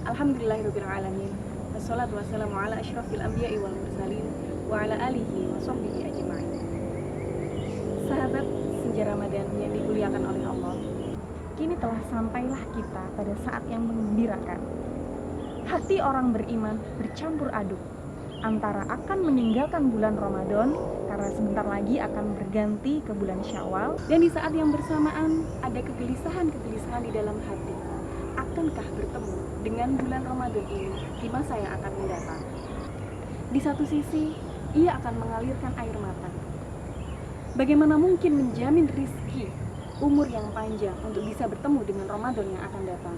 Alhamdulillahirabbil alamin. Wassalatu wassalamu ala asyrafil anbiya'i wal mursalin wa ala alihi wa sahbihi ajma'in. Sahabat senja Ramadan yang dimuliakan oleh Allah, kini telah sampailah kita pada saat yang menggembirakan. Hati orang beriman bercampur aduk antara akan meninggalkan bulan Ramadan karena sebentar lagi akan berganti ke bulan Syawal, dan di saat yang bersamaan ada kegelisahan-kegelisahan di dalam hati. Akankah bertemu dengan bulan Ramadan ini di masa yang akan mendatang? Di satu sisi, ia akan mengalirkan air mata. Bagaimana mungkin menjamin rizki umur yang panjang untuk bisa bertemu dengan Ramadan yang akan datang?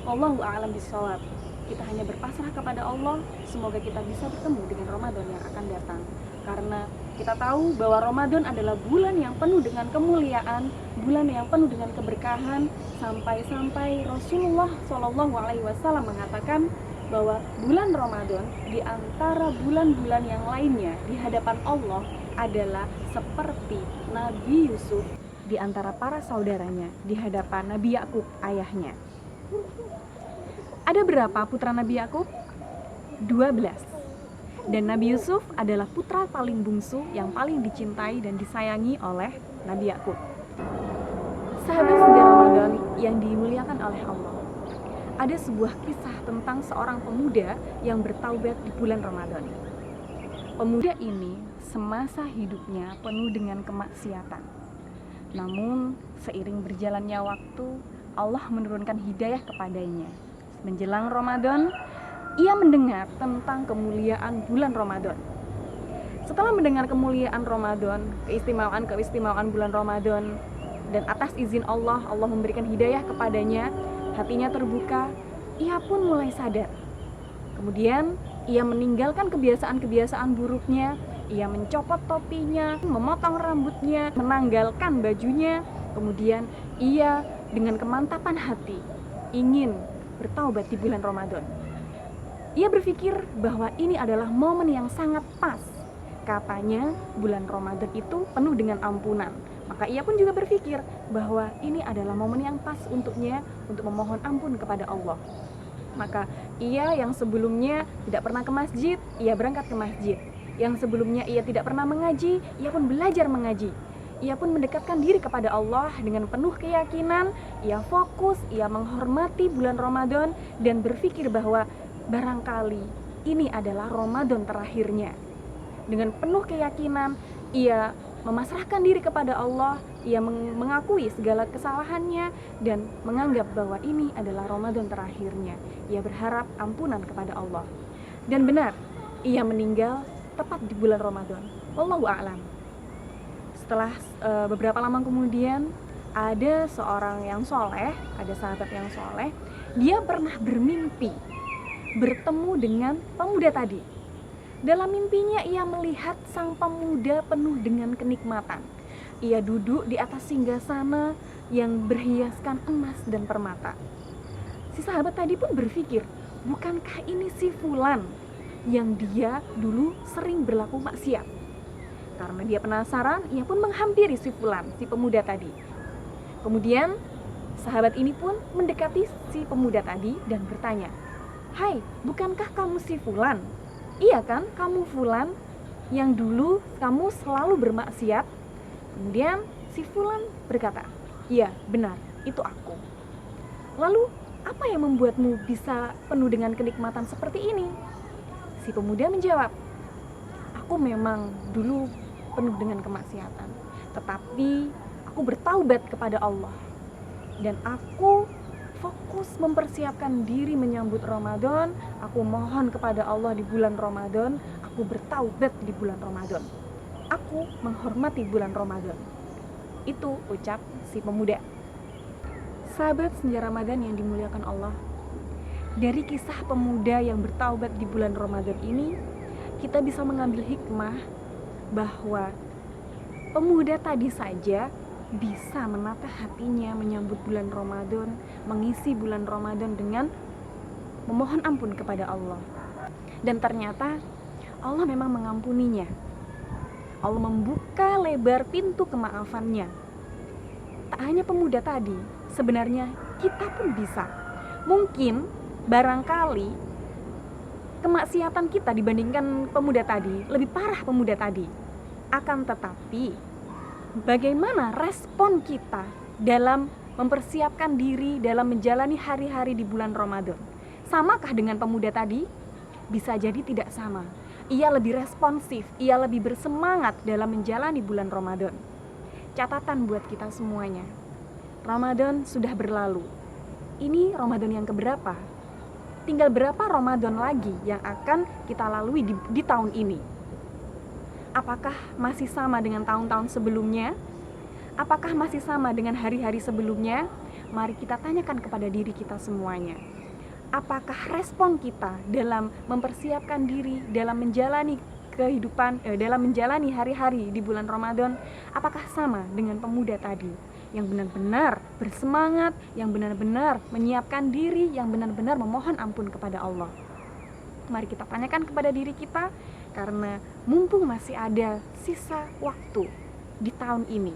Wallahu a'lam bishawab. Kita hanya berpasrah kepada Allah, semoga kita bisa bertemu dengan Ramadan yang akan datang. Karena kita tahu bahwa Ramadan adalah bulan yang penuh dengan kemuliaan, bulan yang penuh dengan keberkahan, sampai-sampai Rasulullah SAW mengatakan bahwa bulan Ramadan di antara bulan-bulan yang lainnya di hadapan Allah adalah seperti Nabi Yusuf di antara para saudaranya di hadapan Nabi Yakub ayahnya. Ada berapa putra Nabi Yakub? 12. Dan Nabi Yusuf adalah putra paling bungsu yang paling dicintai dan disayangi oleh Nabi Yakub. Sahabat senja Ramadan yang dimuliakan oleh Allah, ada sebuah kisah tentang seorang pemuda yang bertaubat di bulan Ramadan. Pemuda ini semasa hidupnya penuh dengan kemaksiatan. Namun seiring berjalannya waktu, Allah menurunkan hidayah kepadanya. Menjelang Ramadan, ia mendengar tentang kemuliaan bulan Ramadan. Setelah mendengar kemuliaan Ramadan, keistimewaan bulan Ramadan, dan atas izin Allah memberikan hidayah kepadanya, hatinya terbuka, ia pun mulai sadar. Kemudian, ia meninggalkan kebiasaan-kebiasaan buruknya, ia mencopot topinya, memotong rambutnya, menanggalkan bajunya, kemudian ia dengan kemantapan hati ingin bertaubat di bulan Ramadan. Ia berpikir bahwa ini adalah momen yang sangat pas. Katanya bulan Ramadan itu penuh dengan ampunan. Maka ia pun juga berpikir bahwa ini adalah momen yang pas untuknya untuk memohon ampun kepada Allah. Maka ia yang sebelumnya tidak pernah ke masjid, ia berangkat ke masjid. Yang sebelumnya ia tidak pernah mengaji, ia pun belajar mengaji. Ia pun mendekatkan diri kepada Allah dengan penuh keyakinan. Ia fokus, ia menghormati bulan Ramadan dan berpikir bahwa barangkali ini adalah Ramadan terakhirnya. Dengan penuh keyakinan, ia memasrahkan diri kepada Allah, ia mengakui segala kesalahannya dan menganggap bahwa ini adalah Ramadan terakhirnya. Ia berharap ampunan kepada Allah. Dan benar, ia meninggal tepat di bulan Ramadan. Wallahu a'lam. Setelah beberapa lama kemudian, ada seorang yang soleh, ada sahabat yang soleh, dia pernah bermimpi bertemu dengan pemuda tadi. Dalam mimpinya ia melihat sang pemuda penuh dengan kenikmatan. Ia duduk di atas singgasana yang berhiaskan emas dan permata. Si sahabat tadi pun berpikir, bukankah ini si Fulan yang dia dulu sering berlaku maksiat? Karena dia penasaran, ia pun menghampiri si Fulan, si pemuda tadi. Kemudian sahabat ini pun mendekati si pemuda tadi dan bertanya, "Hai, bukankah kamu si Fulan? Iya kan, kamu Fulan yang dulu kamu selalu bermaksiat?" Kemudian si Fulan berkata, "Iya, benar, itu aku." "Lalu, apa yang membuatmu bisa penuh dengan kenikmatan seperti ini?" Si pemuda menjawab, "Aku memang dulu penuh dengan kemaksiatan, tetapi aku bertaubat kepada Allah. Dan aku fokus mempersiapkan diri menyambut Ramadan. Aku mohon kepada Allah di bulan Ramadan. Aku bertaubat di bulan Ramadan. Aku menghormati bulan Ramadan." Itu ucap si pemuda. Sahabat senja Ramadan yang dimuliakan Allah, dari kisah pemuda yang bertaubat di bulan Ramadan ini, kita bisa mengambil hikmah bahwa pemuda tadi saja bisa menata hatinya menyambut bulan Ramadan, mengisi bulan Ramadan dengan memohon ampun kepada Allah. Dan ternyata Allah memang mengampuninya. Allah membuka lebar pintu kemaafannya. Tak hanya pemuda tadi, sebenarnya kita pun bisa. Mungkin Barangkali kemaksiatan kita dibandingkan pemuda tadi lebih parah pemuda tadi. Akan tetapi, bagaimana respon kita dalam mempersiapkan diri dalam menjalani hari-hari di bulan Ramadan? Samakah dengan pemuda tadi? Bisa jadi tidak sama. Ia lebih responsif, ia lebih bersemangat dalam menjalani bulan Ramadan. Catatan buat kita semuanya. Ramadan sudah berlalu. Ini Ramadan yang keberapa? Tinggal berapa Ramadan lagi yang akan kita lalui di tahun ini? Apakah masih sama dengan tahun-tahun sebelumnya? Apakah masih sama dengan hari-hari sebelumnya? Mari kita tanyakan kepada diri kita semuanya. Apakah respon kita dalam mempersiapkan diri, dalam menjalani kehidupan, dalam menjalani hari-hari di bulan Ramadan, apakah sama dengan pemuda tadi yang benar-benar bersemangat, yang benar-benar menyiapkan diri, yang benar-benar memohon ampun kepada Allah? Mari kita tanyakan kepada diri kita, karena mumpung masih ada sisa waktu di tahun ini.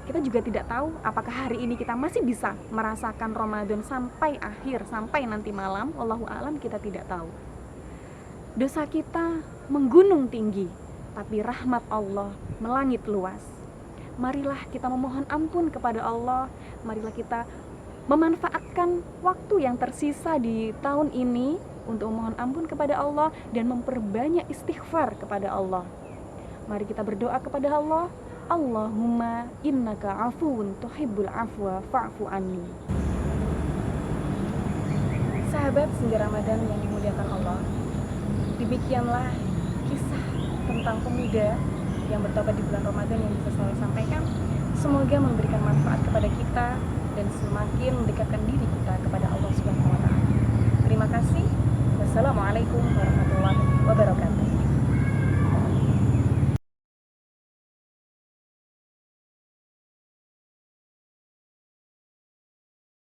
Kita juga tidak tahu apakah hari ini kita masih bisa merasakan Ramadan sampai akhir, sampai nanti malam. Wallahu a'lam, kita tidak tahu. Dosa kita menggunung tinggi, tapi rahmat Allah melangit luas. Marilah kita memohon ampun kepada Allah. Marilah kita memanfaatkan waktu yang tersisa di tahun ini untuk memohon ampun kepada Allah dan memperbanyak istighfar kepada Allah. Mari kita berdoa kepada Allah. Allahumma innaka afuwun tuhibbul afwa fa'fu anni. Sahabat Senja Ramadan yang dimuliakan Allah, demikianlah kisah tentang pemuda yang bertobat di bulan Ramadan yang bisa saya sampaikan. Semoga memberikan manfaat kepada kita dan semakin mendekatkan diri kita kepada Allah Subhanahu wa taala. Terima kasih. Wassalamualaikum warahmatullahi wabarakatuh.